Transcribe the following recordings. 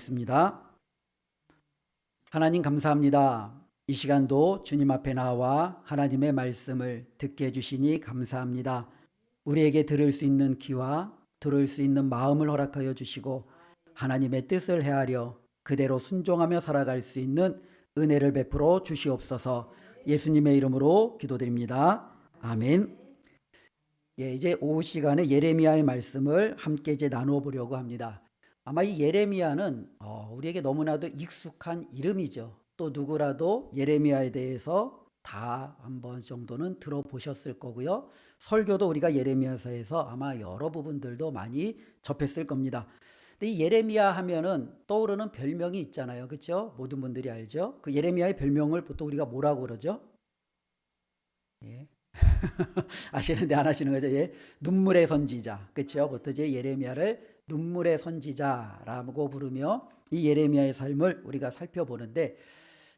기도하겠습니다. 하나님 감사합니다. 이 시간도 주님 앞에 나와 하나님의 말씀을 듣게 해주시니 감사합니다. 우리에게 들을 수 있는 귀와 들을 수 있는 마음을 허락하여 주시고 하나님의 뜻을 헤아려 그대로 순종하며 살아갈 수 있는 은혜를 베풀어 주시옵소서. 예수님의 이름으로 기도드립니다. 아멘. 이제 오후 시간에 예레미야의 말씀을 함께 이제 나누어 보려고 합니다. 아마 이 예레미야는 우리에게 너무나도 익숙한 이름이죠. 또 누구라도 예레미야에 대해서 다 한 번 정도는 들어보셨을 거고요. 설교도 우리가 예레미야서에서 아마 여러 부분들도 많이 접했을 겁니다. 근데 이 예레미야 하면은 떠오르는 별명이 있잖아요. 그렇죠? 모든 분들이 알죠? 그 예레미야의 별명을 보통 우리가 뭐라고 그러죠? 예. 아시는데 안 하시는 거죠? 예. 눈물의 선지자. 그렇죠? 보통 이제 예레미야를 눈물의 선지자라고 부르며 이 예레미야의 삶을 우리가 살펴보는데,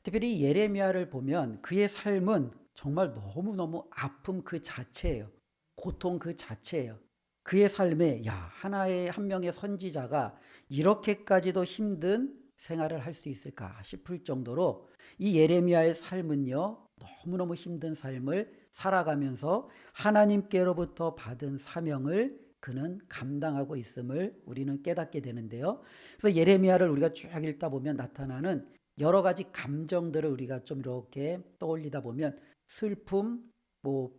특별히 예레미야를 보면 그의 삶은 정말 너무너무 아픔 그 자체예요. 고통 그 자체예요. 그의 삶에 하나의 한 명의 선지자가 이렇게까지도 힘든 생활을 할 수 있을까 싶을 정도로 이 예레미야의 삶은요, 너무너무 힘든 삶을 살아가면서 하나님께로부터 받은 사명을 그는 감당하고 있음을 우리는 깨닫게 되는데요. 그래서 예레미야를 우리가 쭉 읽다 보면 나타나는 여러 가지 감정들을 우리가 좀 이렇게 떠올리다 보면 슬픔,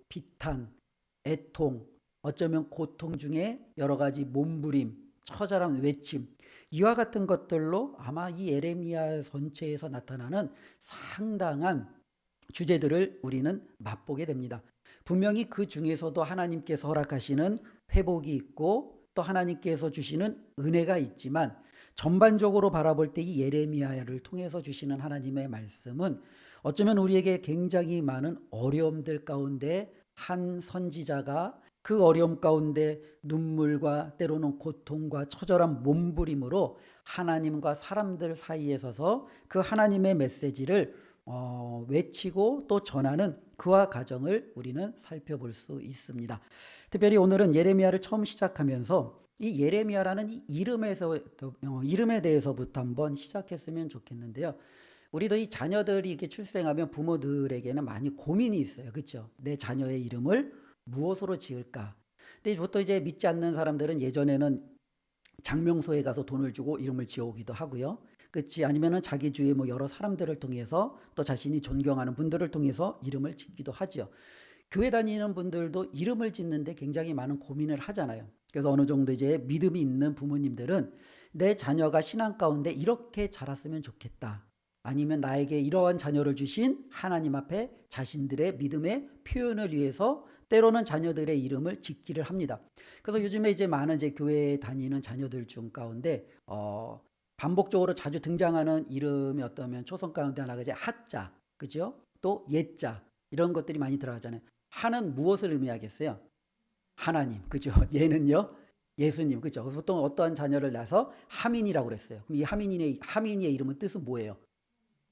비탄, 애통, 어쩌면 고통 중에 여러 가지 몸부림, 처절한 외침, 이와 같은 것들로 아마 이 예레미야 전체에서 나타나는 상당한 주제들을 우리는 맛보게 됩니다. 분명히 그 중에서도 하나님께서 허락하시는 회복이 있고 또 하나님께서 주시는 은혜가 있지만, 전반적으로 바라볼 때 이 예레미야를 통해서 주시는 하나님의 말씀은 어쩌면 우리에게 굉장히 많은 어려움들 가운데 한 선지자가 그 어려움 가운데 눈물과 때로는 고통과 처절한 몸부림으로 하나님과 사람들 사이에 서서 그 하나님의 메시지를 외치고 또 전하는 그와 가정을 우리는 살펴볼 수 있습니다. 특별히 오늘은 예레미야를 처음 시작하면서 이 예레미야라는 이 이름에 대해서부터 한번 시작했으면 좋겠는데요. 우리도 이 자녀들이 이렇게 출생하면 부모들에게는 많이 고민이 있어요. 그렇죠? 내 자녀의 이름을 무엇으로 지을까? 근데 보통 이제 믿지 않는 사람들은 예전에는 장명소에 가서 돈을 주고 이름을 지어오기도 하고요. 그렇지? 아니면은 자기 주위의 여러 사람들을 통해서 또 자신이 존경하는 분들을 통해서 이름을 짓기도 하죠. 교회 다니는 분들도 이름을 짓는데 굉장히 많은 고민을 하잖아요. 그래서 어느 정도 이제 믿음이 있는 부모님들은 내 자녀가 신앙 가운데 이렇게 자랐으면 좋겠다. 아니면 나에게 이러한 자녀를 주신 하나님 앞에 자신들의 믿음의 표현을 위해서 때로는 자녀들의 이름을 짓기를 합니다. 그래서 요즘에 이제 많은 이제 교회에 다니는 자녀들 중 가운데 반복적으로 자주 등장하는 이름이 어떠면 초성 가운데 하나가 이제 하자, 그죠? 또 예자, 이런 것들이 많이 들어가잖아요. 하는 무엇을 의미하겠어요? 하나님, 그죠? 예는요? 예수님, 그죠? 보통 어떠한 자녀를 낳아서 하민이라고 그랬어요. 그럼 이 하민이의 이름은 뜻은 뭐예요?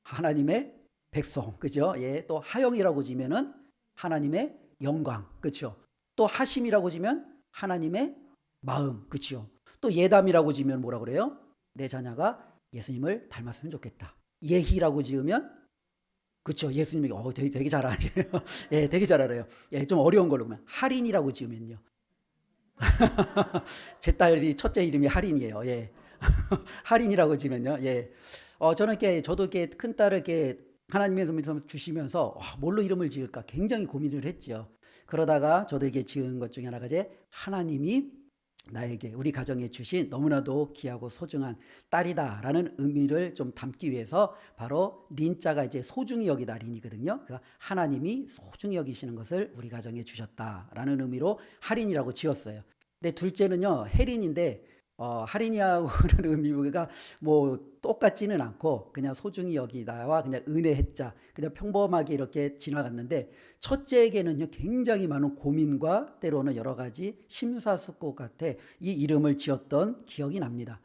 하나님의 백성, 그죠? 예, 또 하영이라고 지면은 하나님의 영광, 그죠? 또 하심이라고 지면 하나님의 마음, 그죠? 또 예담이라고 지면 뭐라 그래요? 내 자녀가 예수님을 닮았으면 좋겠다. 예희라고 지으면 그렇죠. 예수님이 되게 잘 아세요. 예, 되게 잘 알아요. 예, 좀 어려운 걸로 보면 할인이라고 지으면요. 제 딸이 첫째 이름이 할인이에요. 예. 할인이라고 지으면요. 예. 저도 이렇게 큰 딸을 이렇게 하나님의 손 주시면서 뭘로 이름을 지을까 굉장히 고민을 했죠. 그러다가 저도 이게 지은 것 중에 하나가 이제 하나님이 나에게 우리 가정에 주신 너무나도 귀하고 소중한 딸이다라는 의미를 좀 담기 위해서 바로 린자가 이제 소중히 여기다 린이거든요. 그러니까 하나님이 소중히 여기시는 것을 우리 가정에 주셨다라는 의미로 할인이라고 지었어요. 근데 둘째는요 혜린인데 할인이하고는 의미가 똑같지는 않고 그냥 소중히 여기다와 그냥 은혜했자 그냥 평범하게 이렇게 지나갔는데, 첫째에게는요 굉장히 많은 고민과 때로는 여러 가지 심사숙고 같아 이 이름을 지었던 기억이 납니다.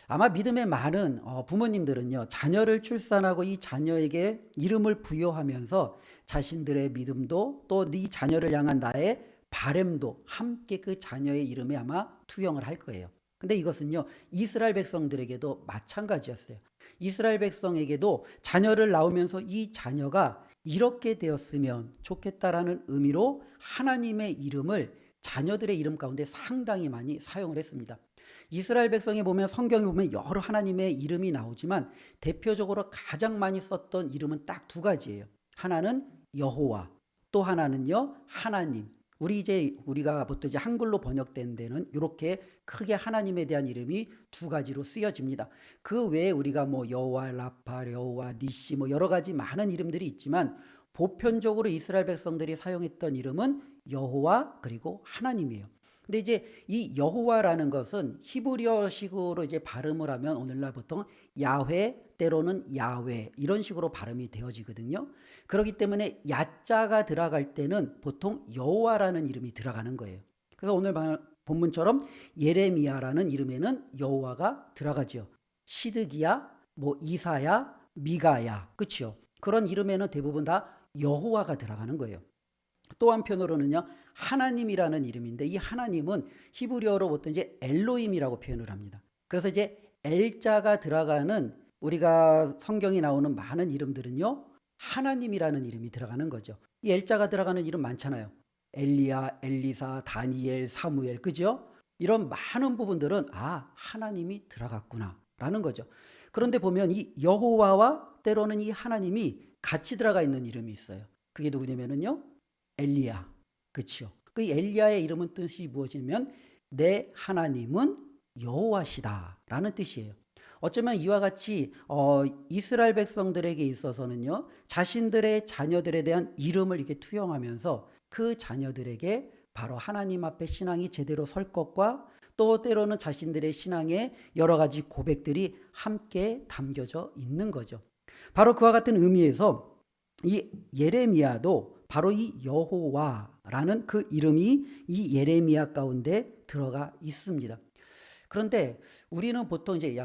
아마 믿음의 많은 부모님들은요 자녀를 출산하고 이 자녀에게 이름을 부여하면서 자신들의 믿음도 또 이 자녀를 향한 나의 바램도 함께 그 자녀의 이름에 아마 투영을 할 거예요. 근데 이것은요, 이스라엘 백성들에게도 마찬가지였어요. 이스라엘 백성에게도 자녀를 낳으면서 이 자녀가 이렇게 되었으면 좋겠다라는 의미로 하나님의 이름을 자녀들의 이름 가운데 상당히 많이 사용을 했습니다. 이스라엘 백성에 보면, 성경에 보면 여러 하나님의 이름이 나오지만 대표적으로 가장 많이 썼던 이름은 딱 두 가지예요. 하나는 여호와, 또 하나는요 하나님. 우리가 보통 이제 한글로 번역된 데는 이렇게 크게 하나님에 대한 이름이 두 가지로 쓰여집니다. 그 외에 우리가 뭐 여호와, 라파, 여호와, 니시 뭐 여러 가지 많은 이름들이 있지만 보편적으로 이스라엘 백성들이 사용했던 이름은 여호와 그리고 하나님이에요. 근데 이제 이 여호와라는 것은 히브리어식으로 이제 발음을 하면 오늘날 보통 야훼, 때로는 야훼 이런 식으로 발음이 되어지거든요. 그렇기 때문에 야자가 들어갈 때는 보통 여호와라는 이름이 들어가는 거예요. 그래서 오늘 본문처럼 예레미야라는 이름에는 여호와가 들어가죠. 시드기야, 뭐 이사야, 미가야, 그렇죠? 그런 이름에는 대부분 다 여호와가 들어가는 거예요. 또 한편으로는요, 하나님이라는 이름인데 이 하나님은 히브리어로 보통 이제 엘로힘이라고 표현을 합니다. 그래서 이제 엘자가 들어가는 우리가 성경이 나오는 많은 이름들은요, 하나님이라는 이름이 들어가는 거죠. 이 엘자가 들어가는 이름 많잖아요. 엘리야, 엘리사, 다니엘, 사무엘, 그죠? 이런 많은 부분들은 하나님이 들어갔구나라는 거죠. 그런데 보면 이 여호와와 때로는 이 하나님이 같이 들어가 있는 이름이 있어요. 그게 누구냐면요, 엘리야, 그렇죠? 그 엘리야의 이름은 뜻이 무엇이냐면 내 하나님은 여호와시다라는 뜻이에요. 어쩌면 이와 같이 이스라엘 백성들에게 있어서는요, 자신들의 자녀들에 대한 이름을 이렇게 투영하면서 그 자녀들에게 바로 하나님 앞에 신앙이 제대로 설 것과 또 때로는 자신들의 신앙의 여러 가지 고백들이 함께 담겨져 있는 거죠. 바로 그와 같은 의미에서 이 예레미야도 바로 이 여호와라는 그 이름이 이 예레미야 가운데 들어가 있습니다. 그런데 우리는 보통 이제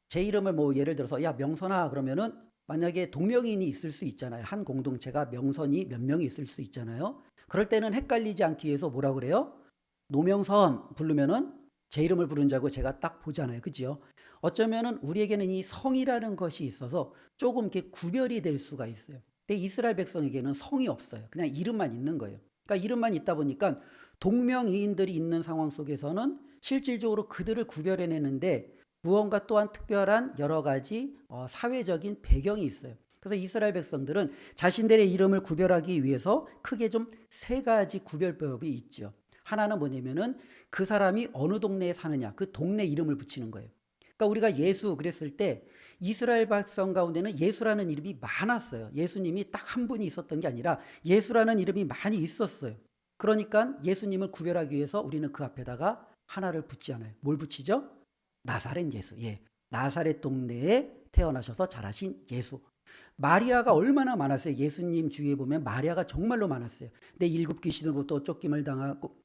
제 이름을 뭐 예를 들어서 명선아 그러면은 만약에 동명이인이 있을 수 있잖아요. 한 공동체가 명선이 몇 명이 있을 수 있잖아요. 그럴 때는 헷갈리지 않기 위해서 뭐라 그래요? 노명선 부르면은 제 이름을 부른 자고 제가 딱 보잖아요. 그죠? 어쩌면은 우리에게는 이 성이라는 것이 있어서 조금 이렇게 구별이 될 수가 있어요. 근데 이스라엘 백성에게는 성이 없어요. 그냥 이름만 있는 거예요. 그러니까 이름만 있다 보니까 동명이인들이 있는 상황 속에서는 실질적으로 그들을 구별해내는데 무언가 또한 특별한 여러 가지 사회적인 배경이 있어요. 그래서 이스라엘 백성들은 자신들의 이름을 구별하기 위해서 크게 좀 세 가지 구별법이 있죠. 하나는 뭐냐면은 그 사람이 어느 동네에 사느냐, 그 동네 이름을 붙이는 거예요. 그러니까 우리가 예수 그랬을 때 이스라엘 백성 가운데는 예수라는 이름이 많았어요. 예수님이 딱 한 분이 있었던 게 아니라 예수라는 이름이 많이 있었어요. 그러니까 예수님을 구별하기 위해서 우리는 그 앞에다가 하나를 붙지 않아요. 뭘 붙이죠? 나사렛 예수. 예. 나사렛 동네에 태어나셔서 자라신 예수. 마리아가 얼마나 많았어요. 예수님 주위에 보면 마리아가 정말로 많았어요. 근데 일곱 귀신으로부터 쫓김을 당하고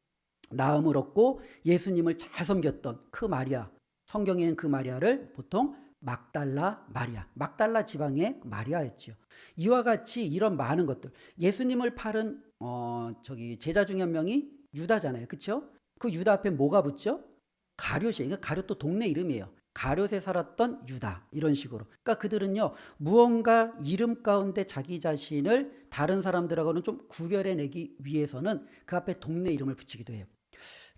나음을 얻고 예수님을 잘 섬겼던 그 마리아. 성경에는 그 마리아를 보통 막달라 마리아, 막달라 지방의 마리아였죠. 이와 같이 이런 많은 것들, 예수님을 팔은 제자 중에 한 명이 유다잖아요, 그렇죠? 그 유다 앞에 뭐가 붙죠? 가룟이에요. 그러니까 가룟도 동네 이름이에요. 가룟에 살았던 유다, 이런 식으로. 그러니까 그들은요, 무언가 이름 가운데 자기 자신을 다른 사람들하고는 좀 구별해내기 위해서는 그 앞에 동네 이름을 붙이기도 해요.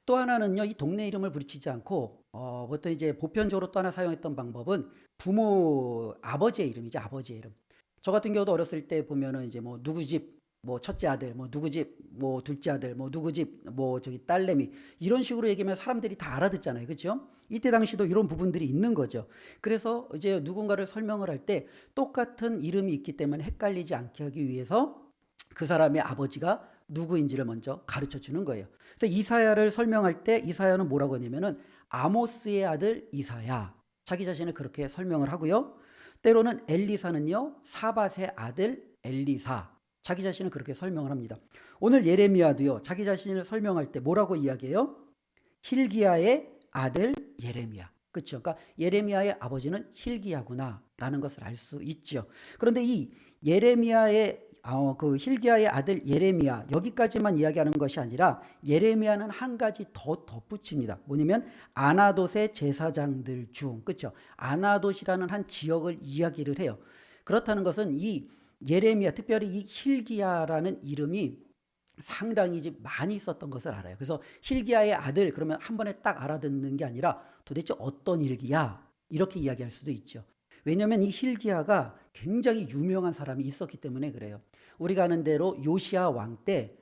또 하나는요, 이 동네 이름을 붙이지 않고 보통 이제 보편적으로 또 하나 사용했던 방법은 부모 아버지의 이름이죠. 아버지의 이름. 저 같은 경우도 어렸을 때 보면은 이제 뭐 누구 집 뭐 첫째 아들, 뭐 누구 집, 뭐 둘째 아들, 뭐 누구 집, 뭐 저기 딸내미 이런 식으로 얘기하면 사람들이 다 알아듣잖아요, 그렇죠? 이때 당시도 이런 부분들이 있는 거죠. 그래서 이제 누군가를 설명을 할 때 똑같은 이름이 있기 때문에 헷갈리지 않게 하기 위해서 그 사람의 아버지가 누구인지를 먼저 가르쳐 주는 거예요. 그래서 이사야를 설명할 때 이사야는 뭐라고 하냐면은 아모스의 아들 이사야. 자기 자신을 그렇게 설명을 하고요. 때로는 엘리사는요, 사밧의 아들 엘리사. 자기 자신을 그렇게 설명을 합니다. 오늘 예레미야도요, 자기 자신을 설명할 때 뭐라고 이야기해요? 힐기야의 아들 예레미야. 그렇죠? 그러니까 예레미야의 아버지는 힐기야구나라는 것을 알 수 있죠. 그런데 이 예레미야의 그 hil기야의 아들 예레미야 여기까지만 이야기하는 것이 아니라 예레미야는 한 가지 더 덧붙입니다. 뭐냐면 아나돗의 제사장들 중, 그렇죠? 아나돗이라는 한 지역을 이야기를 해요. 그렇다는 것은 이 예레미야, 특별히 이 hil기야라는 이름이 상당히 이제 많이 있었던 것을 알아요. 그래서 hil기야의 아들 그러면 한 번에 딱 알아듣는 게 아니라 도대체 어떤 hil기야 이렇게 이야기할 수도 있죠. 왜냐하면 이 hil기야가 굉장히 유명한 사람이 있었기 때문에 그래요. 우리가 아는 대로 요시야 왕 때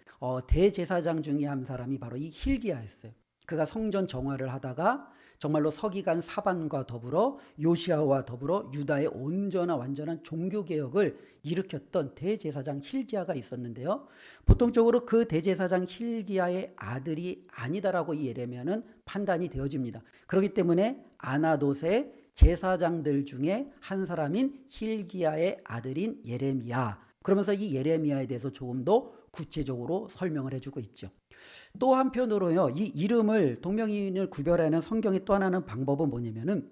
대제사장 중에 한 사람이 바로 이 hil기야였어요. 그가 성전 정화를 하다가 정말로 서기관 사반과 더불어 요시야와 더불어 유다의 온전한 완전한 종교개혁을 일으켰던 대제사장 hil기야가 있었는데요. 보통적으로 그 대제사장 hil기야의 아들이 아니다라고 이 예레미야는 판단이 되어집니다. 그렇기 때문에 아나돗의 제사장들 중에 한 사람인 hil기야의 아들인 예레미야, 그러면서 이 예레미야에 대해서 조금 더 구체적으로 설명을 해주고 있죠. 또 한편으로요, 이 이름을 동명이인을 구별하는 성경의 또 하나는 방법은 뭐냐면은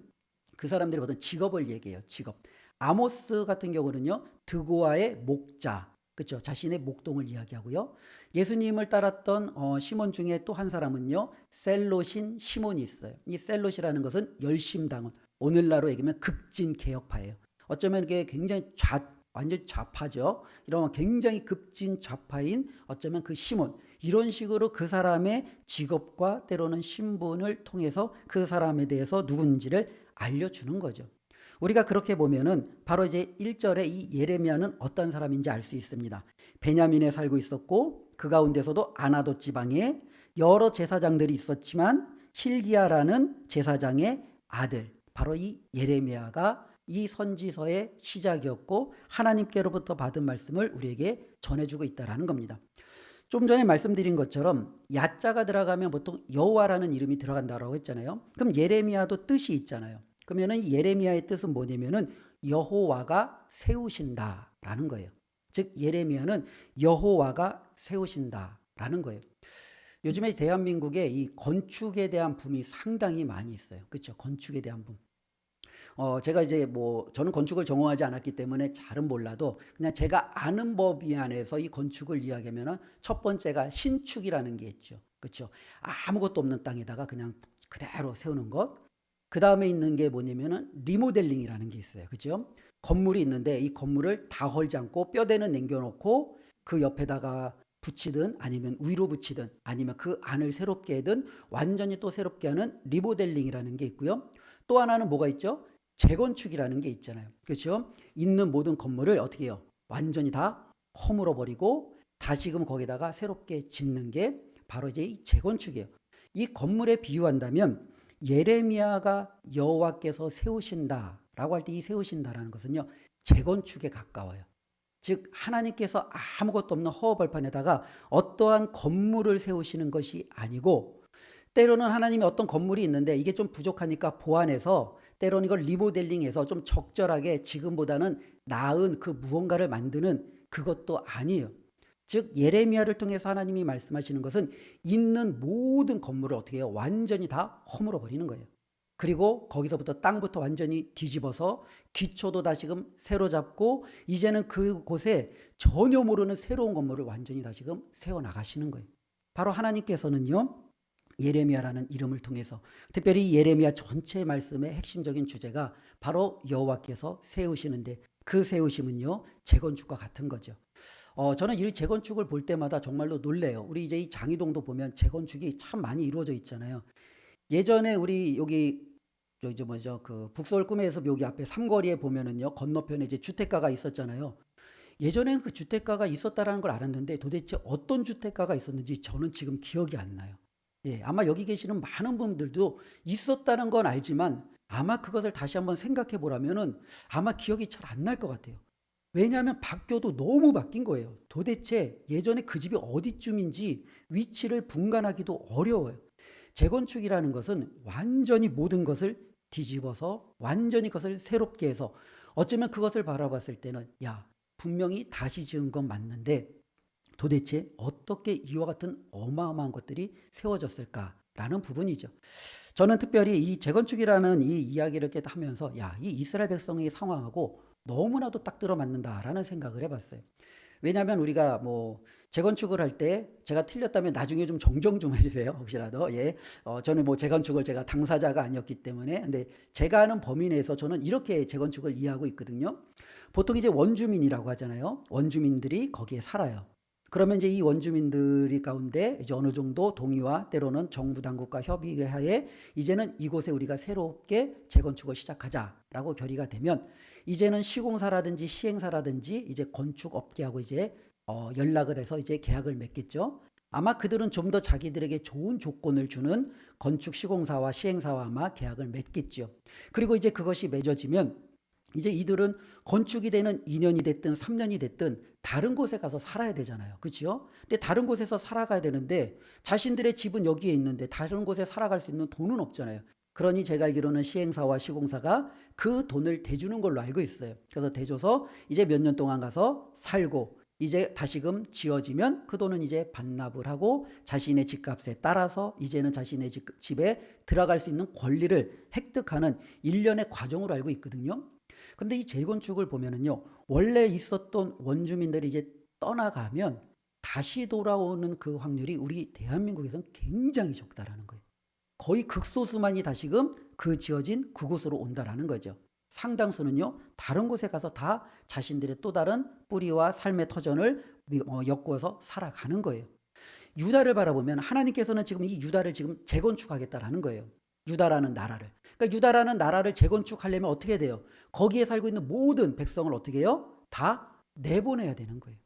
그 사람들이 어떤 직업을 얘기해요. 직업. 아모스 같은 경우는요, 드고아의 목자, 그렇죠? 자신의 목동을 이야기하고요. 예수님을 따랐던 시몬 중에 또 한 사람은요, 셀롯인 시몬이 있어요. 이 셀롯이라는 것은 열심당원, 오늘날로 얘기하면 급진 개혁파예요. 어쩌면 이게 굉장히 완전 좌파죠. 이런 굉장히 급진 좌파인 어쩌면 그 시몬, 이런 식으로 그 사람의 직업과 때로는 신분을 통해서 그 사람에 대해서 누군지를 알려주는 거죠. 우리가 그렇게 보면은 바로 이제 1절에 이 예레미야는 어떤 사람인지 알 수 있습니다. 베냐민에 살고 있었고 그 가운데서도 아나돗 지방에 여러 제사장들이 있었지만 hil기야라는 제사장의 아들, 바로 이 예레미야가 이 선지서의 시작이었고 하나님께로부터 받은 말씀을 우리에게 전해주고 있다는 겁니다. 좀 전에 말씀드린 것처럼 야자가 들어가면 보통 여호와라는 이름이 들어간다고 했잖아요. 그럼 예레미야도 뜻이 있잖아요. 그러면 예레미야의 뜻은 뭐냐면은 여호와가 세우신다라는 거예요. 즉 예레미야는 여호와가 세우신다라는 거예요. 요즘에 대한민국에 이 건축에 대한 붐이 상당히 많이 있어요. 그렇죠? 건축에 대한 붐. 제가 이제 저는 건축을 전공하지 않았기 때문에 잘은 몰라도 그냥 제가 아는 범위 안에서 이 건축을 이야기하면 첫 번째가 신축이라는 게 있죠. 그렇죠? 아무것도 없는 땅에다가 그냥 그대로 세우는 것. 그 다음에 있는 게 뭐냐면은 리모델링이라는 게 있어요. 그렇죠? 건물이 있는데 이 건물을 다 헐지 않고 뼈대는 남겨놓고 그 옆에다가 붙이든 아니면 위로 붙이든 아니면 그 안을 새롭게 하든 완전히 또 새롭게 하는 리모델링이라는 게 있고요. 또 하나는 뭐가 있죠? 재건축이라는 게 있잖아요. 그렇죠? 있는 모든 건물을 어떻게 해요? 완전히 다 허물어 버리고 다시금 거기다가 새롭게 짓는 게 바로 이제 이 재건축이에요. 이 건물에 비유한다면 예레미야가 여호와께서 세우신다라고 할 때 이 세우신다라는 것은요, 재건축에 가까워요. 즉 하나님께서 아무것도 없는 허허벌판에다가 어떠한 건물을 세우시는 것이 아니고, 때로는 하나님이 어떤 건물이 있는데 이게 좀 부족하니까 보완해서 때로는 이걸 리모델링해서 좀 적절하게 지금보다는 나은 그 무언가를 만드는, 그것도 아니에요. 즉 예레미야를 통해서 하나님이 말씀하시는 것은 있는 모든 건물을 어떻게 해요? 완전히 다 허물어 버리는 거예요. 그리고 거기서부터 땅부터 완전히 뒤집어서 기초도 다시금 새로 잡고 이제는 그곳에 전혀 모르는 새로운 건물을 완전히 다시금 세워나가시는 거예요. 바로 하나님께서는요, 예레미야라는 이름을 통해서 특별히 예레미야 전체 말씀의 핵심적인 주제가 바로 여호와께서 세우시는데, 그 세우심은요 재건축과 같은 거죠. 저는 이 재건축을 볼 때마다 정말로 놀래요. 우리 이제 이 장이동도 보면 재건축이 참 많이 이루어져 있잖아요. 예전에 우리 여기 저 이제 뭐죠, 그 북서울 꿈의 숲 여기 앞에 삼거리에 보면은요, 건너편에 이제 주택가가 있었잖아요. 예전에는 그 주택가가 있었다라는 걸 알았는데 도대체 어떤 주택가가 있었는지 저는 지금 기억이 안 나요. 예, 아마 여기 계시는 많은 분들도 있었다는 건 알지만 아마 그것을 다시 한번 생각해 보라면은 아마 기억이 잘 안 날 것 같아요. 왜냐하면 바뀌어도 너무 바뀐 거예요. 도대체 예전에 그 집이 어디쯤인지 위치를 분간하기도 어려워요. 재건축이라는 것은 완전히 모든 것을 뒤집어서 완전히 그것을 새롭게 해서 어쩌면 그것을 바라봤을 때는 야, 분명히 다시 지은 건 맞는데 도대체 어떻게 이와 같은 어마어마한 것들이 세워졌을까라는 부분이죠. 저는 특별히 이 재건축이라는 이 이야기를 이렇게 하면서 야, 이 이스라엘 백성의 상황하고 너무나도 딱 들어맞는다라는 생각을 해봤어요. 왜냐하면 우리가 뭐 재건축을 할 때 제가 틀렸다면 나중에 좀 정정 좀 해주세요. 혹시라도. 예. 저는 뭐 재건축을 제가 당사자가 아니었기 때문에. 근데 제가 아는 범위 내에서 저는 이렇게 재건축을 이해하고 있거든요. 보통 이제 원주민이라고 하잖아요. 원주민들이 거기에 살아요. 그러면 이제 이 원주민들이 가운데 이제 어느 정도 동의와 때로는 정부 당국과 협의하에 이제는 이곳에 우리가 새롭게 재건축을 시작하자라고 결의가 되면 이제는 시공사라든지 시행사라든지 이제 건축업계하고 이제 연락을 해서 이제 계약을 맺겠죠. 아마 그들은 좀 더 자기들에게 좋은 조건을 주는 건축 시공사와 시행사와 아마 계약을 맺겠죠. 그리고 이제 그것이 맺어지면 이제 이들은 건축이 되는 2년이 됐든 3년이 됐든 다른 곳에 가서 살아야 되잖아요. 그렇죠? 근데 다른 곳에서 살아가야 되는데 자신들의 집은 여기에 있는데 다른 곳에 살아갈 수 있는 돈은 없잖아요. 그러니 제가 알기로는 시행사와 시공사가 그 돈을 대주는 걸로 알고 있어요. 그래서 대줘서 이제 몇 년 동안 가서 살고 이제 다시금 지어지면 그 돈은 이제 반납을 하고 자신의 집값에 따라서 이제는 자신의 집에 들어갈 수 있는 권리를 획득하는 일련의 과정으로 알고 있거든요. 근데 이 재건축을 보면은요, 원래 있었던 원주민들이 이제 떠나가면 다시 돌아오는 그 확률이 우리 대한민국에서는 굉장히 적다라는 거예요. 거의 극소수만이 다시금 그 지어진 그곳으로 온다라는 거죠. 상당수는요, 다른 곳에 가서 다 자신들의 또 다른 뿌리와 삶의 터전을 엮어서 살아가는 거예요. 유다를 바라보면 하나님께서는 지금 이 유다를 지금 재건축하겠다라는 거예요. 유다라는 나라를. 그러니까 유다라는 나라를 재건축하려면 어떻게 돼요? 거기에 살고 있는 모든 백성을 어떻게 해요? 다 내보내야 되는 거예요.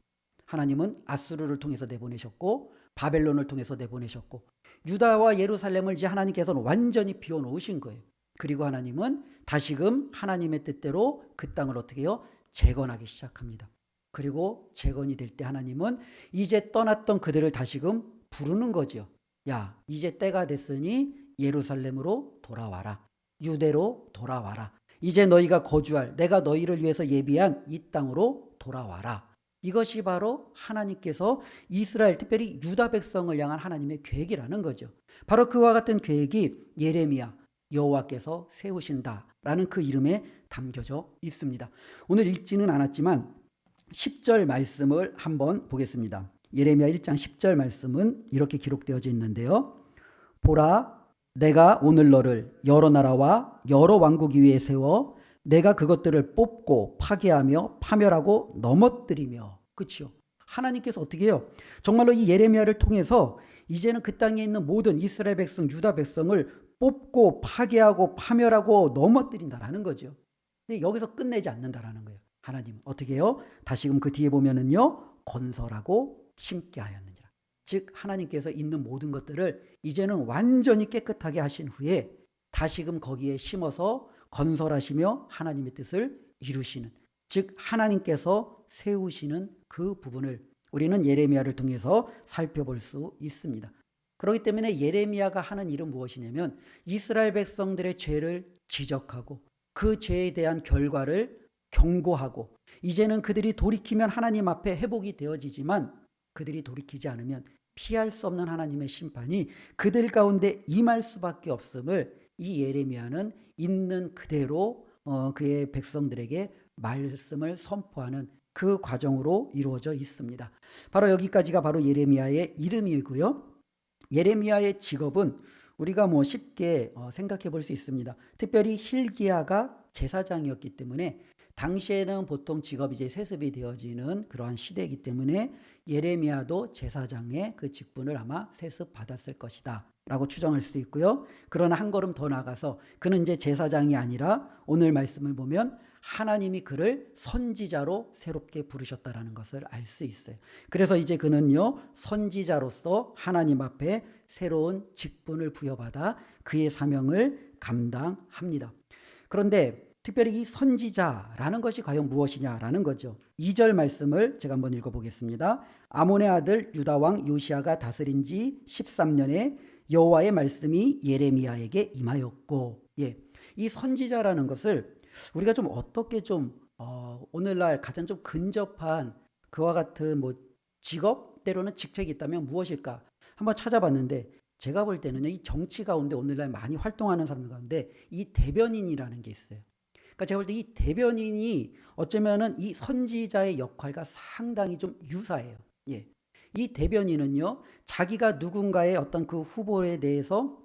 하나님은 아수르를 통해서 내보내셨고 바벨론을 통해서 내보내셨고 유다와 예루살렘을 이제 하나님께서는 완전히 비워놓으신 거예요. 그리고 하나님은 다시금 하나님의 뜻대로 그 땅을 어떻게 해요? 재건하기 시작합니다. 그리고 재건이 될 때 하나님은 이제 떠났던 그들을 다시금 부르는 거죠. 야, 이제 때가 됐으니 예루살렘으로 돌아와라. 유대로 돌아와라. 이제 너희가 거주할 내가 너희를 위해서 예비한 이 땅으로 돌아와라. 이것이 바로 하나님께서 이스라엘 특별히 유다 백성을 향한 하나님의 계획이라는 거죠. 바로 그와 같은 계획이 예레미야 여호와께서 세우신다라는 그 이름에 담겨져 있습니다. 오늘 읽지는 않았지만 10절 말씀을 한번 보겠습니다. 예레미야 1장 10절 말씀은 이렇게 기록되어져 있는데요. 보라, 내가 오늘 너를 여러 나라와 여러 왕국 위에 세워 내가 그것들을 뽑고 파괴하며 파멸하고 넘어뜨리며. 그렇죠? 하나님께서 어떻게 해요? 정말로 이 예레미야를 통해서 이제는 그 땅에 있는 모든 이스라엘 백성, 유다 백성을 뽑고 파괴하고 파멸하고 넘어뜨린다라는 거죠. 근데 여기서 끝내지 않는다라는 거예요. 하나님 어떻게 해요? 다시금 그 뒤에 보면은요, 건설하고 심게 하였느니라. 즉 하나님께서 있는 모든 것들을 이제는 완전히 깨끗하게 하신 후에 다시금 거기에 심어서 건설하시며 하나님의 뜻을 이루시는, 즉 하나님께서 세우시는 그 부분을 우리는 예레미야를 통해서 살펴볼 수 있습니다. 그렇기 때문에 예레미야가 하는 일은 무엇이냐면 이스라엘 백성들의 죄를 지적하고 그 죄에 대한 결과를 경고하고 이제는 그들이 돌이키면 하나님 앞에 회복이 되어지지만 그들이 돌이키지 않으면 피할 수 없는 하나님의 심판이 그들 가운데 임할 수밖에 없음을 이 예레미야는 있는 그대로 그의 백성들에게 말씀을 선포하는 그 과정으로 이루어져 있습니다. 바로 여기까지가 바로 예레미야의 이름이고요. 예레미야의 직업은 우리가 뭐 쉽게 생각해 볼 수 있습니다. 특별히 hil기야가 제사장이었기 때문에 당시에는 보통 직업이 이제 세습이 되어지는 그러한 시대이기 때문에 예레미야도 제사장의 그 직분을 아마 세습받았을 것이다 라고 추정할 수 있고요. 그러나 한 걸음 더 나가서 그는 이제 제사장이 아니라 오늘 말씀을 보면 하나님이 그를 선지자로 새롭게 부르셨다라는 것을 알 수 있어요. 그래서 이제 그는요, 선지자로서 하나님 앞에 새로운 직분을 부여받아 그의 사명을 감당합니다. 그런데 특별히 이 선지자라는 것이 과연 무엇이냐라는 거죠. 2절 말씀을 제가 한번 읽어보겠습니다. 아몬의 아들 유다왕 요시야가 다스린 지 13년에 여호와의 말씀이 예레미야에게 임하였고, 이 선지자라는 것을 우리가 좀 어떻게 좀 오늘날 가장 좀 근접한 그와 같은 뭐 직업 때로는 직책이 있다면 무엇일까 한번 찾아봤는데 제가 볼 때는요, 이 정치 가운데 오늘날 많이 활동하는 사람들 가운데 이 대변인이라는 게 있어요. 그러니까 제가 볼 때 이 대변인이 어쩌면은 이 선지자의 역할과 상당히 좀 유사해요. 예. 이 대변인은요, 자기가 누군가의 어떤 그 후보에 대해서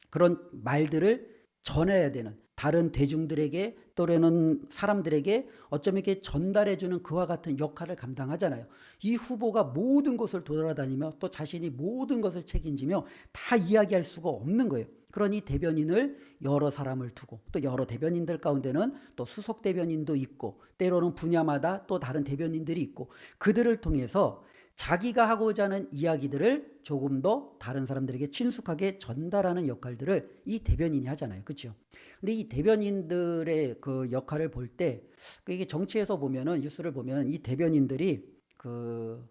그런 말들을 전해야 되는, 다른 대중들에게 또는 사람들에게 어쩌면 이렇게 전달해주는 그와 같은 역할을 감당하잖아요. 이 후보가 모든 것을 돌아다니며 또 자신이 모든 것을 책임지며 다 이야기할 수가 없는 거예요. 그러니 대변인을 여러 사람을 두고, 또 여러 대변인들 가운데는 또 수석 대변인도 있고, 때로는 분야마다 또 다른 대변인들이 있고, 그들을 통해서 자기가 하고자 하는 이야기들을 조금 더 다른 사람들에게 친숙하게 전달하는 역할들을 이 대변인이 하잖아요. 그렇죠? 근데 이 대변인들의 그 역할을 볼 때, 이게 정치에서 보면은, 뉴스를 보면 이 대변인들이 그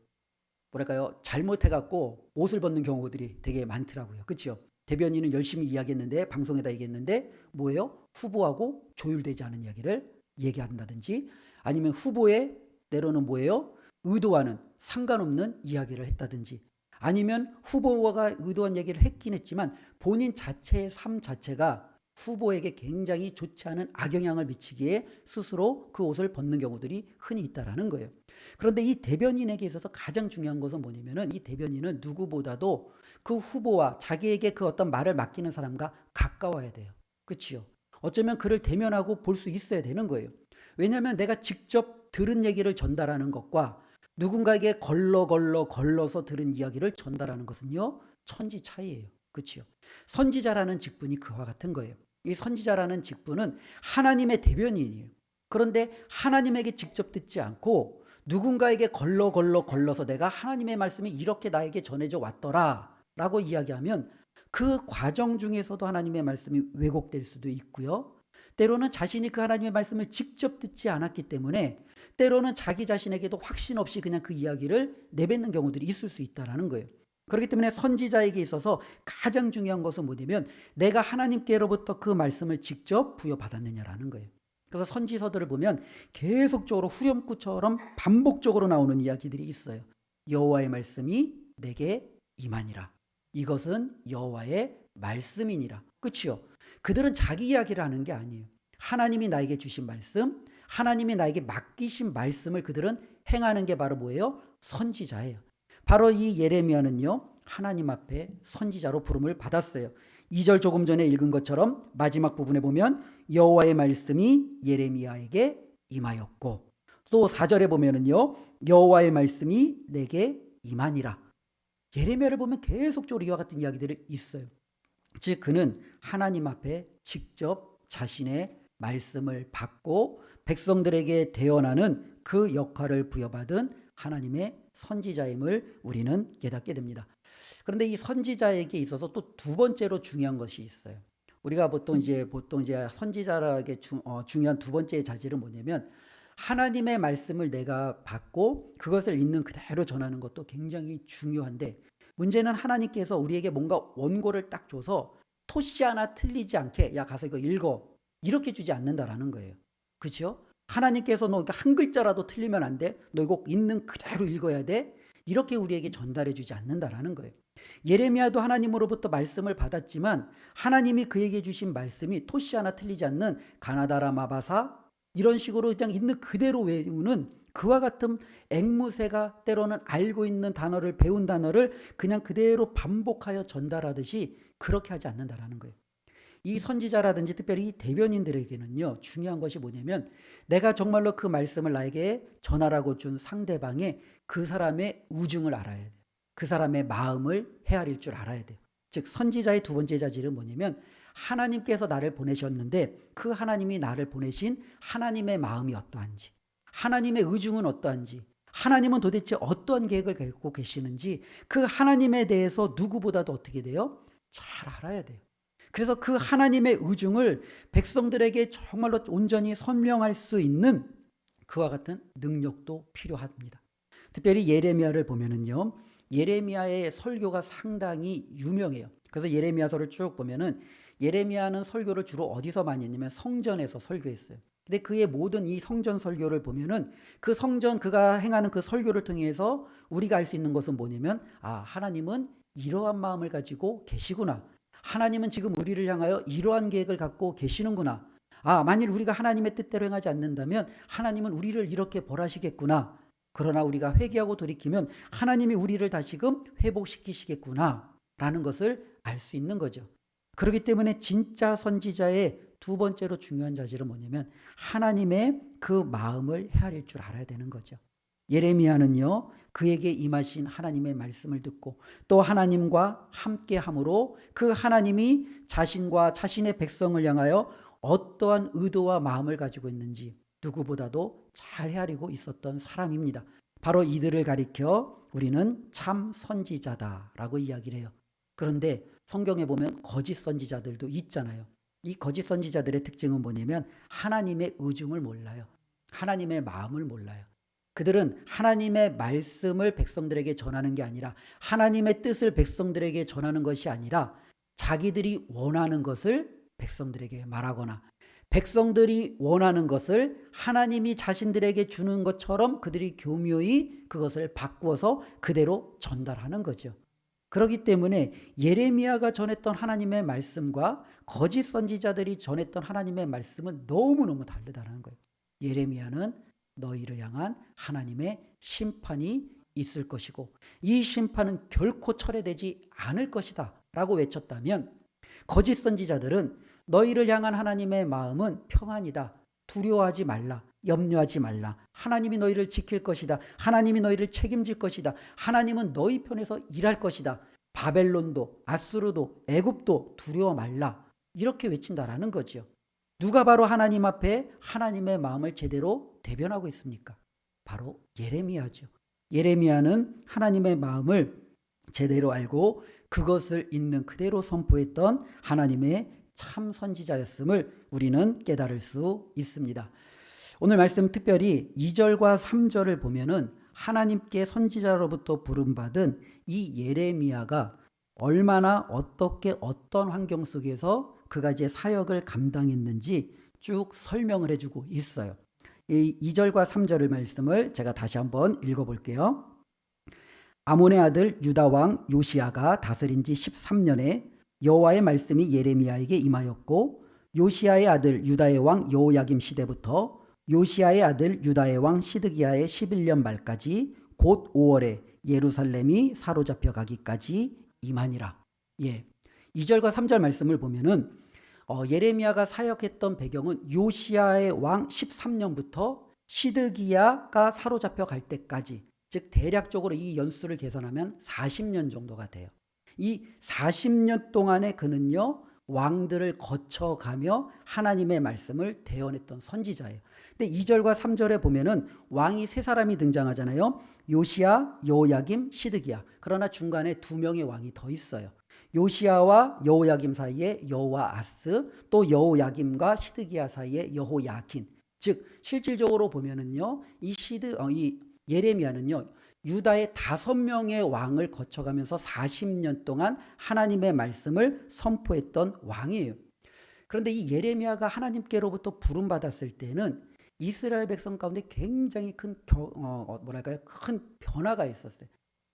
뭐랄까요, 잘못해갖고 옷을 벗는 경우들이 되게 많더라고요. 그렇죠? 대변인은 열심히 이야기했는데, 방송에다 얘기했는데 뭐예요? 후보하고 조율되지 않은 이야기를 얘기한다든지, 아니면 후보의 때로는 뭐예요? 의도와는 상관없는 이야기를 했다든지, 아니면 후보가 의도한 얘기를 했긴 했지만 본인 자체의 삶 자체가 후보에게 굉장히 좋지 않은 악영향을 미치기에 스스로 그 옷을 벗는 경우들이 흔히 있다라는 거예요. 그런데 이 대변인에게 있어서 가장 중요한 것은 뭐냐면은, 이 대변인은 누구보다도 그 후보와 자기에게 그 어떤 말을 맡기는 사람과 가까워야 돼요. 그렇지요? 어쩌면 그를 대면하고 볼 수 있어야 되는 거예요. 왜냐하면 내가 직접 들은 얘기를 전달하는 것과 누군가에게 걸러서 들은 이야기를 전달하는 것은요, 천지 차이예요. 그렇죠? 선지자라는 직분이 그와 같은 거예요. 이 선지자라는 직분은 하나님의 대변인이에요. 그런데 하나님에게 직접 듣지 않고 누군가에게 걸러서 내가 하나님의 말씀이 이렇게 나에게 전해져 왔더라 라고 이야기하면, 그 과정 중에서도 하나님의 말씀이 왜곡될 수도 있고요, 때로는 자신이 그 하나님의 말씀을 직접 듣지 않았기 때문에 때로는 자기 자신에게도 확신 없이 그냥 그 이야기를 내뱉는 경우들이 있을 수 있다는 거예요. 그렇기 때문에 선지자에게 있어서 가장 중요한 것은 뭐냐면, 내가 하나님께로부터 그 말씀을 직접 부여받았느냐라는 거예요. 그래서 선지서들을 보면 계속적으로 후렴구처럼 반복적으로 나오는 이야기들이 있어요. 여호와의 말씀이 내게 임하니라. 이것은 여호와의 말씀이니라. 그렇죠? 그들은 자기 이야기를 하는 게 아니에요. 하나님이 나에게 주신 말씀, 하나님이 나에게 맡기신 말씀을 그들은 행하는 게 바로 뭐예요? 선지자예요. 바로 이 예레미야는요, 하나님 앞에 선지자로 부름을 받았어요. 2절 조금 전에 읽은 것처럼 마지막 부분에 보면 여호와의 말씀이 예레미야에게 임하였고, 또 4절에 보면은요, 여호와의 말씀이 내게 임하니라. 예레미야를 보면 계속적으로 이와 같은 이야기들이 있어요. 즉 그는 하나님 앞에 직접 자신의 말씀을 받고 백성들에게 대언하는 그 역할을 부여받은 하나님의 선지자임을 우리는 깨닫게 됩니다. 그런데 이 선지자에게 있어서 또 두 번째로 중요한 것이 있어요. 우리가 보통 이제 선지자에게 중요한 두 번째의 자질은 뭐냐면, 하나님의 말씀을 내가 받고 그것을 있는 그대로 전하는 것도 굉장히 중요한데, 문제는 하나님께서 우리에게 뭔가 원고를 딱 줘서 토시 하나 틀리지 않게, 야 가서 이거 읽어, 이렇게 주지 않는다라는 거예요. 그렇죠? 하나님께서 너 한 글자라도 틀리면 안 돼, 너 이거 있는 그대로 읽어야 돼, 이렇게 우리에게 전달해 주지 않는다라는 거예요. 예레미야도 하나님으로부터 말씀을 받았지만 하나님이 그에게 주신 말씀이 토시 하나 틀리지 않는 가나다라 마바사, 이런 식으로 그냥 있는 그대로 외우는 그와 같은 앵무새가 때로는 알고 있는 단어를, 배운 단어를 그냥 그대로 반복하여 전달하듯이 그렇게 하지 않는다라는 거예요. 이 선지자라든지 특별히 이 대변인들에게는요, 중요한 것이 뭐냐면, 내가 정말로 그 말씀을 나에게 전하라고 준 상대방의 그 사람의 우중을 알아야 돼요. 그 사람의 마음을 헤아릴 줄 알아야 돼요. 즉 선지자의 두 번째 자질은 뭐냐면, 하나님께서 나를 보내셨는데 그 하나님이 나를 보내신 하나님의 마음이 어떠한지, 하나님의 의중은 어떠한지, 하나님은 도대체 어떠한 계획을 갖고 계시는지, 그 하나님에 대해서 누구보다도 어떻게 돼요? 잘 알아야 돼요. 그래서 그 하나님의 의중을 백성들에게 정말로 온전히 설명할 수 있는 그와 같은 능력도 필요합니다. 특별히 예레미야를 보면은요, 예레미야의 설교가 상당히 유명해요. 그래서 예레미야서를 쭉 보면은 예레미야는 설교를 주로 어디서 많이 했냐면 성전에서 설교했어요. 근데 그의 모든 이 성전 설교를 보면은 그 성전, 그가 행하는 그 설교를 통해서 우리가 알 수 있는 것은 뭐냐면, 아, 하나님은 이러한 마음을 가지고 계시구나. 하나님은 지금 우리를 향하여 이러한 계획을 갖고 계시는구나. 만일 우리가 하나님의 뜻대로 행하지 않는다면 하나님은 우리를 이렇게 벌하시겠구나. 그러나 우리가 회개하고 돌이키면 하나님이 우리를 다시금 회복시키시겠구나 라는 것을 알 수 있는 거죠. 그렇기 때문에 진짜 선지자의 두 번째로 중요한 자질은 뭐냐면 하나님의 그 마음을 헤아릴 줄 알아야 되는 거죠. 예레미야는요, 그에게 임하신 하나님의 말씀을 듣고 또 하나님과 함께함으로 그 하나님이 자신과 자신의 백성을 향하여 어떠한 의도와 마음을 가지고 있는지 누구보다도 잘 헤아리고 있었던 사람입니다. 바로 이들을 가리켜 우리는 참 선지자다라고 이야기를 해요. 그런데 성경에 보면 거짓 선지자들도 있잖아요. 이 거짓 선지자들의 특징은 뭐냐면 하나님의 의중을 몰라요. 하나님의 마음을 몰라요. 그들은 하나님의 말씀을 백성들에게 전하는 게 아니라 하나님의 뜻을 백성들에게 전하는 것이 아니라 자기들이 원하는 것을 백성들에게 말하거나 백성들이 원하는 것을 하나님이 자신들에게 주는 것처럼 그들이 교묘히 그것을 바꾸어서 그대로 전달하는 거죠. 그렇기 때문에 예레미야가 전했던 하나님의 말씀과 거짓 선지자들이 전했던 하나님의 말씀은 너무너무 다르다는 거예요. 예레미야는 너희를 향한 하나님의 심판이 있을 것이고 이 심판은 결코 철회되지 않을 것이다 라고 외쳤다면, 거짓 선지자들은 너희를 향한 하나님의 마음은 평안이다, 두려워하지 말라, 염려하지 말라, 하나님이 너희를 지킬 것이다, 하나님이 너희를 책임질 것이다, 하나님은 너희 편에서 일할 것이다, 바벨론도 아수르도 애굽도 두려워 말라, 이렇게 외친다라는 거죠. 누가 바로 하나님 앞에 하나님의 마음을 제대로 대변하고 있습니까? 바로 예레미야죠. 예레미야는 하나님의 마음을 제대로 알고 그것을 있는 그대로 선포했던 하나님의 참 선지자였음을 우리는 깨달을 수 있습니다. 오늘 말씀 특별히 2절과 3절을 보면은 하나님께 선지자로부터 부름받은 이 예레미야가 얼마나 어떻게 어떤 환경 속에서 그가 이제 사역을 감당했는지 쭉 설명을 해주고 있어요. 이 2절과 3절의 말씀을 제가 다시 한번 읽어볼게요. 아몬의 아들 유다 왕 요시야가 다스린 지 13년에 여호와의 말씀이 예레미야에게 임하였고, 요시야의 아들 유다의 왕 여호야김 시대부터 요시야의 아들 유다의 왕 시드기야의 11년 말까지 곧 5월에 예루살렘이 사로잡혀 가기까지 임하니라. 2절과 3절 말씀을 보면은 예레미야가 사역했던 배경은 요시야의 왕 13년부터 시드기야가 사로잡혀 갈 때까지, 즉 대략적으로 이 연수를 계산하면 40년 정도가 돼요. 이 40년 동안에 그는요 왕들을 거쳐가며 하나님의 말씀을 대언했던 선지자예요. 근데 2절과 3절에 보면은 왕이 세 사람이 등장하잖아요. 요시야, 여호야김, 시드기야. 그러나 중간에 두 명의 왕이 더 있어요. 요시야와 여호야김 사이에 여호아스, 또 여호야김과 시드기야 사이에 여호야킨. 즉 실질적으로 보면은요 이 예레미야는요 유다의 5명의 왕을 거쳐가면서 40년 동안 하나님의 말씀을 선포했던 왕이에요. 그런데 이 예레미야가 하나님께로부터 부름받았을 때는 이스라엘 백성 가운데 굉장히 큰 변화가 있었어요.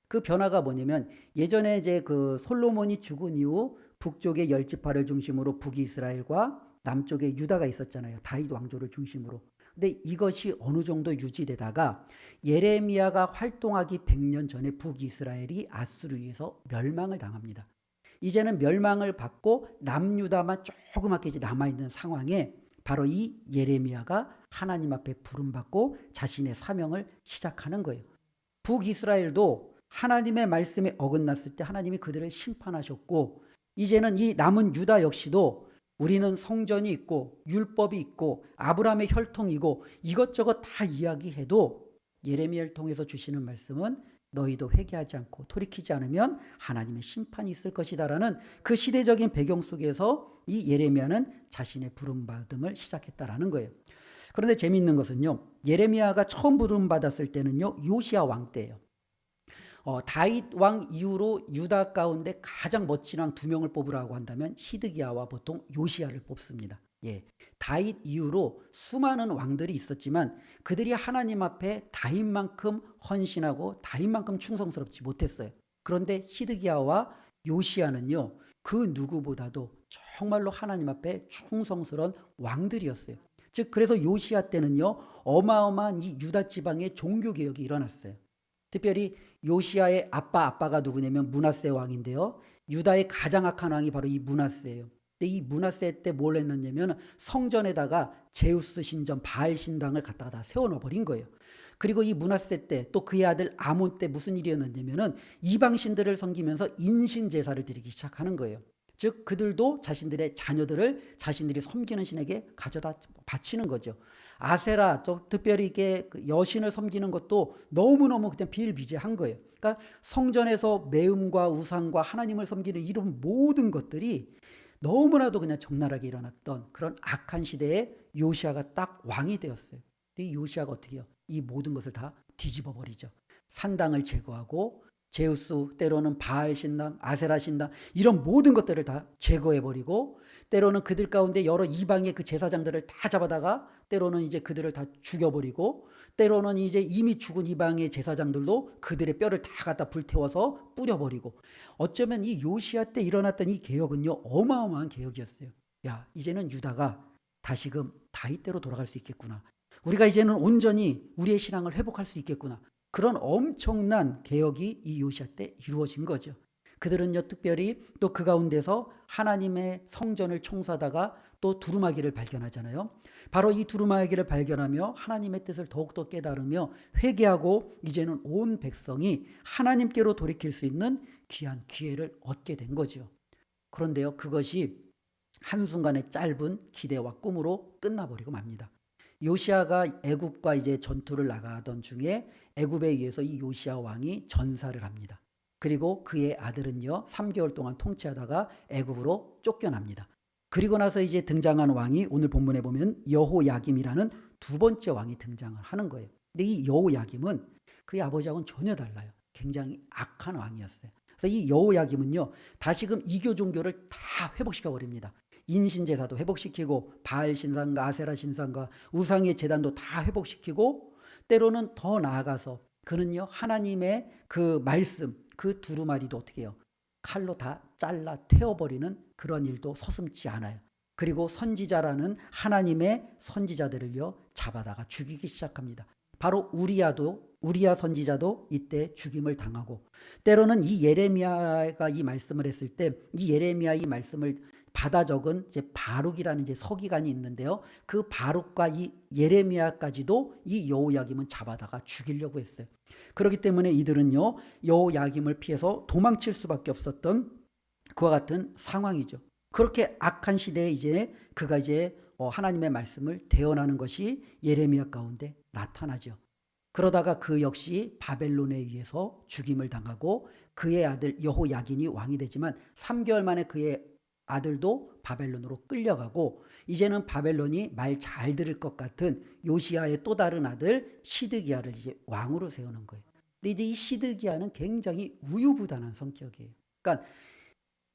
그 변화가 뭐냐면, 예전에 이제 그 솔로몬이 죽은 이후 북쪽의 10지파를 중심으로 북이스라엘과 남쪽에 유다가 있었잖아요. 다윗 왕조를 중심으로. 근데 이것이 어느 정도 유지되다가 예레미야가 활동하기 100년 전에 북이스라엘이 아수르에서 멸망을 당합니다. 이제는 멸망을 받고 남유다만 조그맣게 이제 남아있는 상황에 바로 이 예레미야가 하나님 앞에 부름받고 자신의 사명을 시작하는 거예요. 북이스라엘도 하나님의 말씀에 어긋났을 때 하나님이 그들을 심판하셨고, 이제는 이 남은 유다 역시도 우리는 성전이 있고 율법이 있고 아브라함의 혈통이고 이것저것 다 이야기해도 예레미야를 통해서 주시는 말씀은 너희도 회개하지 않고 돌이키지 않으면 하나님의 심판이 있을 것이다라는 그 시대적인 배경 속에서 이 예레미야는 자신의 부름받음을 시작했다라는 거예요. 그런데 재미있는 것은요, 예레미야가 처음 부름받았을 때는요 요시야 왕 때예요. 다윗 왕 이후로 유다 가운데 가장 멋진 왕 2명을 뽑으라고 한다면 시드기야와 보통 요시야를 뽑습니다. 다윗 이후로 수많은 왕들이 있었지만 그들이 하나님 앞에 다윗만큼 헌신하고 다윗만큼 충성스럽지 못했어요. 그런데 시드기야와 요시야는요 그 누구보다도 정말로 하나님 앞에 충성스러운 왕들이었어요. 즉 그래서 요시야 때는요 어마어마한 이 유다 지방의 종교 개혁이 일어났어요. 특별히 요시야의 아빠가 누구냐면 므낫세 왕인데요. 유다의 가장 악한 왕이 바로 이 므낫세예요. 근데 이 므낫세 때 뭘 했느냐면 성전에다가 제우스 신전 바알 신당을 갖다가 다 세워놓아 버린 거예요. 그리고 이 므낫세 때 또 그의 아들 아몬 때 무슨 일이었느냐면은 이방 신들을 섬기면서 인신 제사를 드리기 시작하는 거예요. 즉 그들도 자신들의 자녀들을 자신들이 섬기는 신에게 가져다 바치는 거죠. 아세라 또 특별히 이게 여신을 섬기는 것도 너무너무 그냥 비일비재한 거예요. 그러니까 성전에서 매음과 우상과 하나님을 섬기는 이런 모든 것들이 너무나도 그냥 적나라하게 일어났던 그런 악한 시대에 요시아가 딱 왕이 되었어요. 이 요시아가 어떻게 해요? 이 모든 것을 다 뒤집어 버리죠. 산당을 제거하고 제우스 때로는 바알 신당, 아세라 신당 이런 모든 것들을 다 제거해 버리고 때로는 그들 가운데 여러 이방의 그 제사장들을 다 잡아다가 때로는 이제 그들을 다 죽여버리고 때로는 이제 이미 죽은 이방의 제사장들도 그들의 뼈를 다 갖다 불태워서 뿌려버리고 어쩌면 이 요시아 때 일어났던 이 개혁은요 어마어마한 개혁이었어요. 야 이제는 유다가 다시금 다윗대로 돌아갈 수 있겠구나. 우리가 이제는 온전히 우리의 신앙을 회복할 수 있겠구나. 그런 엄청난 개혁이 이 요시아 때 이루어진 거죠. 그들은요 특별히 또 그 가운데서 하나님의 성전을 청소하다가 또 두루마기를 발견하잖아요. 바로 이 두루마기를 발견하며 하나님의 뜻을 더욱더 깨달으며 회개하고 이제는 온 백성이 하나님께로 돌이킬 수 있는 귀한 기회를 얻게 된 거죠. 그런데요 그것이 한순간의 짧은 기대와 꿈으로 끝나버리고 맙니다. 요시아가 애굽과 이제 전투를 나가던 중에 애굽에 의해서 이 요시아 왕이 전사를 합니다. 그리고 그의 아들은요 3개월 동안 통치하다가 애굽으로 쫓겨납니다. 그리고 나서 이제 등장한 왕이 오늘 본문에 보면 여호야김이라는 두 번째 왕이 등장을 하는 거예요. 근데 이 여호야김은 그의 아버지하고는 전혀 달라요. 굉장히 악한 왕이었어요. 그래서 이 여호야김은요 다시금 이교 종교를 다 회복시켜 버립니다. 인신제사도 회복시키고 바알 신상과 아세라 신상과 우상의 제단도 다 회복시키고 때로는 더 나아가서 그는요 하나님의 그 말씀 그 두루마리도 어떻게 해요? 칼로 다 잘라 태워버리는 그런 일도 서슴지 않아요. 그리고 선지자라는 하나님의 선지자들을요 잡아다가 죽이기 시작합니다. 바로 우리야 선지자도 이때 죽임을 당하고 때로는 이 예레미야가 이 말씀을 했을 때 이 예레미야 이 말씀을 받아 적은 이제 바룩이라는 이제 서기관이 있는데요. 그 바룩과 이 예레미야까지도 이 여호야김은 잡아다가 죽이려고 했어요. 그렇기 때문에 이들은요 여호야김을 피해서 도망칠 수밖에 없었던 그와 같은 상황이죠. 그렇게 악한 시대에 이제 그가 이제 하나님의 말씀을 대언하는 것이 예레미야 가운데 나타나죠. 그러다가 그 역시 바벨론에 의해서 죽임을 당하고 그의 아들 여호야긴이 왕이 되지만 3개월 만에 그의 아들도 바벨론으로 끌려가고 이제는 바벨론이 말 잘 들을 것 같은 요시야의 또 다른 아들 시드기야를 이제 왕으로 세우는 거예요. 근데 이제 이 시드기야는 굉장히 우유부단한 성격이에요. 그러니까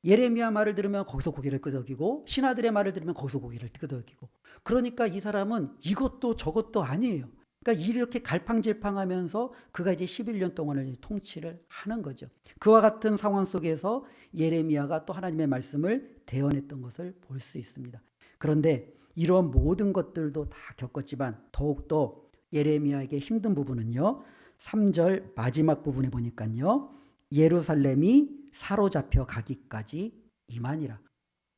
예레미야 말을 들으면 거기서 고개를 끄덕이고 신하들의 말을 들으면 거기서 고개를 끄덕이고 그러니까 이 사람은 이것도 저것도 아니에요. 그러니까 이렇게 갈팡질팡하면서 그가 이제 11년 동안을 통치를 하는 거죠. 그와 같은 상황 속에서 예레미야가 또 하나님의 말씀을 대언했던 것을 볼 수 있습니다. 그런데 이런 모든 것들도 다 겪었지만 더욱더 예레미야에게 힘든 부분은요. 3절 마지막 부분에 보니까요. 예루살렘이 사로잡혀 가기까지 이만이라.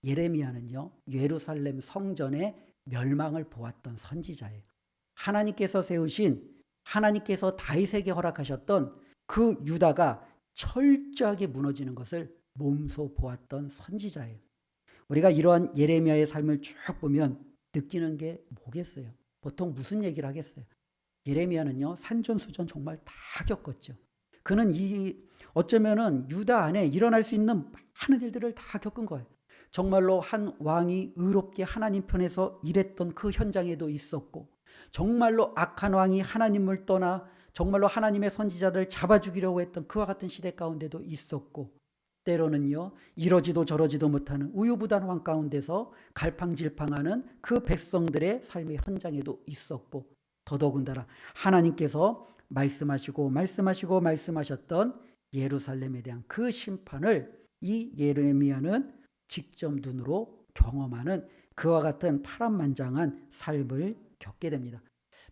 예레미야는요. 예루살렘 성전의 멸망을 보았던 선지자예요. 하나님께서 세우신 하나님께서 다윗에게 허락하셨던 그 유다가 철저하게 무너지는 것을 몸소 보았던 선지자예요. 우리가 이러한 예레미야의 삶을 쭉 보면 느끼는 게 뭐겠어요? 보통 무슨 얘기를 하겠어요? 예레미야는요 산전수전 정말 다 겪었죠. 그는 어쩌면은 유다 안에 일어날 수 있는 많은 일들을 다 겪은 거예요. 정말로 한 왕이 의롭게 하나님 편에서 일했던 그 현장에도 있었고 정말로 악한 왕이 하나님을 떠나 정말로 하나님의 선지자들을 잡아 죽이려고 했던 그와 같은 시대 가운데도 있었고 때로는요 이러지도 저러지도 못하는 우유부단 왕 가운데서 갈팡질팡하는 그 백성들의 삶의 현장에도 있었고 더더군다나 하나님께서 말씀하셨던 예루살렘에 대한 그 심판을 이 예레미야는 직접 눈으로 경험하는 그와 같은 파란만장한 삶을 겪게 됩니다.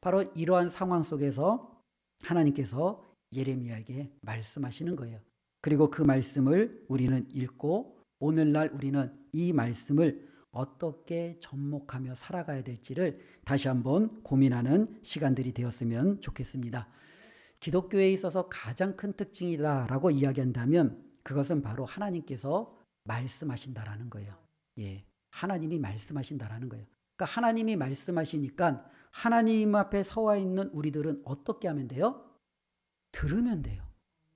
바로 이러한 상황 속에서 하나님께서 예레미야에게 말씀하시는 거예요. 그리고 그 말씀을 우리는 읽고 오늘날 우리는 이 말씀을 어떻게 접목하며 살아가야 될지를 다시 한번 고민하는 시간들이 되었으면 좋겠습니다. 기독교에 있어서 가장 큰 특징이다라고 이야기한다면 그것은 바로 하나님께서 말씀하신다라는 거예요. 예, 하나님이 말씀하신다라는 거예요. 그러니까 하나님이 말씀하시니까 하나님 앞에 서와 있는 우리들은 어떻게 하면 돼요? 들으면 돼요.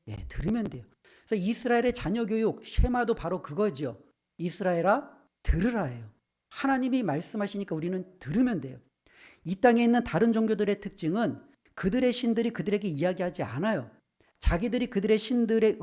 예, 들으면 돼요. 그래서 이스라엘의 자녀 교육 쉐마도 바로 그거죠. 이스라엘아 들으라예요. 하나님이 말씀하시니까 우리는 들으면 돼요. 이 땅에 있는 다른 종교들의 특징은 그들의 신들이 그들에게 이야기하지 않아요. 자기들이 그들의 신들의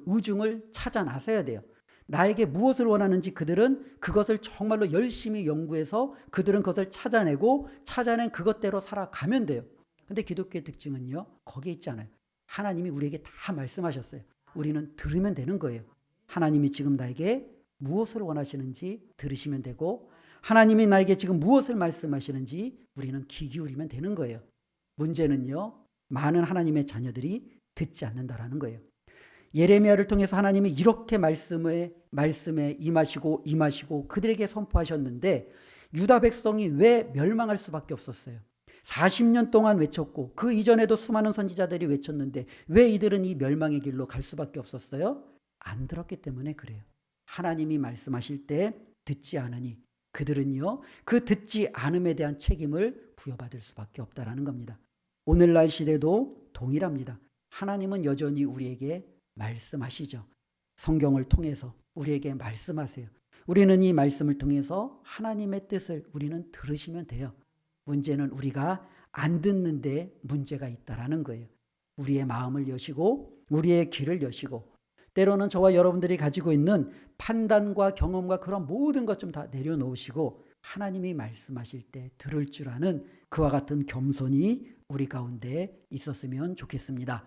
의중을 찾아 나서야 돼요. 나에게 무엇을 원하는지 그들은 그것을 정말로 열심히 연구해서 그들은 그것을 찾아낸 그것대로 살아가면 돼요. 근데 기독교의 특징은요, 거기에 있지 않아요. 하나님이 우리에게 다 말씀하셨어요. 우리는 들으면 되는 거예요. 하나님이 지금 나에게 무엇을 원하시는지 들으시면 되고, 하나님이 나에게 지금 무엇을 말씀하시는지 우리는 귀 기울이면 되는 거예요. 문제는요, 많은 하나님의 자녀들이 듣지 않는다라는 거예요. 예레미야를 통해서 하나님이 이렇게 말씀에 임하시고 그들에게 선포하셨는데 유다 백성이 왜 멸망할 수밖에 없었어요? 40년 동안 외쳤고 그 이전에도 수많은 선지자들이 외쳤는데 왜 이들은 이 멸망의 길로 갈 수밖에 없었어요? 안 들었기 때문에 그래요. 하나님이 말씀하실 때 듣지 않으니 그들은요, 그 듣지 않음에 대한 책임을 부여받을 수밖에 없다라는 겁니다. 오늘날 시대도 동일합니다. 하나님은 여전히 우리에게 말씀하시죠. 성경을 통해서 우리에게 말씀하세요. 우리는 이 말씀을 통해서 하나님의 뜻을 우리는 들으시면 돼요. 문제는 우리가 안 듣는데 문제가 있다라는 거예요. 우리의 마음을 여시고 우리의 귀를 여시고 때로는 저와 여러분들이 가지고 있는 판단과 경험과 그런 모든 것 좀 다 내려놓으시고 하나님이 말씀하실 때 들을 줄 아는 그와 같은 겸손이 우리 가운데 있었으면 좋겠습니다.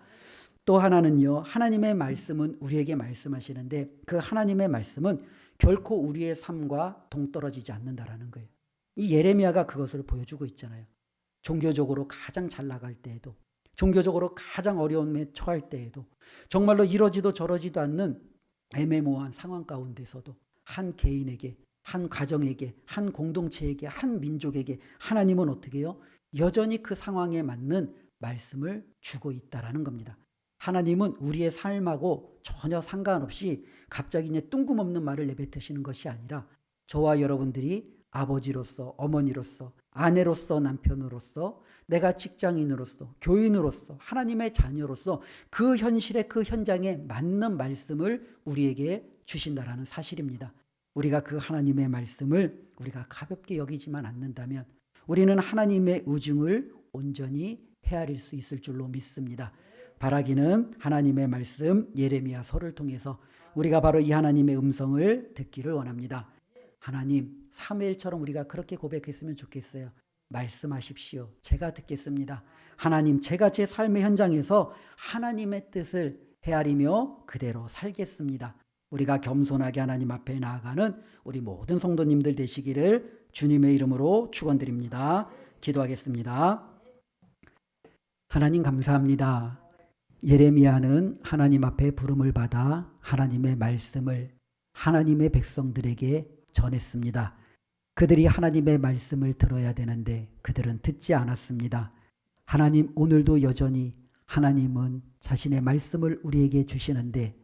또 하나는요, 하나님의 말씀은 우리에게 말씀하시는데 그 하나님의 말씀은 결코 우리의 삶과 동떨어지지 않는다라는 거예요. 이 예레미야가 그것을 보여주고 있잖아요. 종교적으로 가장 잘 나갈 때에도, 종교적으로 가장 어려움에 처할 때에도, 정말로 이러지도 저러지도 않는 애매모호한 상황 가운데서도 한 개인에게, 한 가정에게, 한 공동체에게, 한 민족에게 하나님은 어떻게 해요? 여전히 그 상황에 맞는 말씀을 주고 있다라는 겁니다. 하나님은 우리의 삶하고 전혀 상관없이 갑자기 그냥 뜬금없는 말을 내뱉으시는 것이 아니라 저와 여러분들이 아버지로서, 어머니로서, 아내로서, 남편으로서, 내가 직장인으로서, 교인으로서, 하나님의 자녀로서 그 현실에, 그 현장에 맞는 말씀을 우리에게 주신다라는 사실입니다. 우리가 그 하나님의 말씀을 우리가 가볍게 여기지만 않는다면 우리는 하나님의 의중을 온전히 헤아릴 수 있을 줄로 믿습니다. 바라기는 하나님의 말씀 예레미야서를 통해서 우리가 바로 이 하나님의 음성을 듣기를 원합니다. 하나님, 사무엘처럼 우리가 그렇게 고백했으면 좋겠어요. 말씀하십시오. 제가 듣겠습니다. 하나님, 제가 제 삶의 현장에서 하나님의 뜻을 헤아리며 그대로 살겠습니다. 우리가 겸손하게 하나님 앞에 나아가는 우리 모든 성도님들 되시기를 주님의 이름으로 축원드립니다. 기도하겠습니다. 하나님 감사합니다. 예레미야는 하나님 앞에 부름을 받아 하나님의 말씀을 하나님의 백성들에게 전했습니다. 그들이 하나님의 말씀을 들어야 되는데 그들은 듣지 않았습니다. 하나님, 오늘도 여전히 하나님은 자신의 말씀을 우리에게 주시는데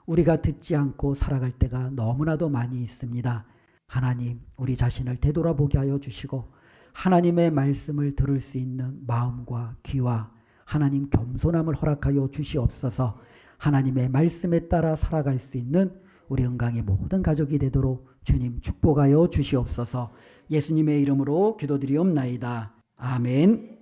우리가 듣지 않고 살아갈 때가 너무나도 많이 있습니다. 하나님, 우리 자신을 되돌아보게 하여 주시고 하나님의 말씀을 들을 수 있는 마음과 귀와 하나님 겸손함을 허락하여 주시옵소서. 하나님의 말씀에 따라 살아갈 수 있는 우리 은강의 모든 가족이 되도록 주님 축복하여 주시옵소서. 예수님의 이름으로 기도드리옵나이다. 아멘.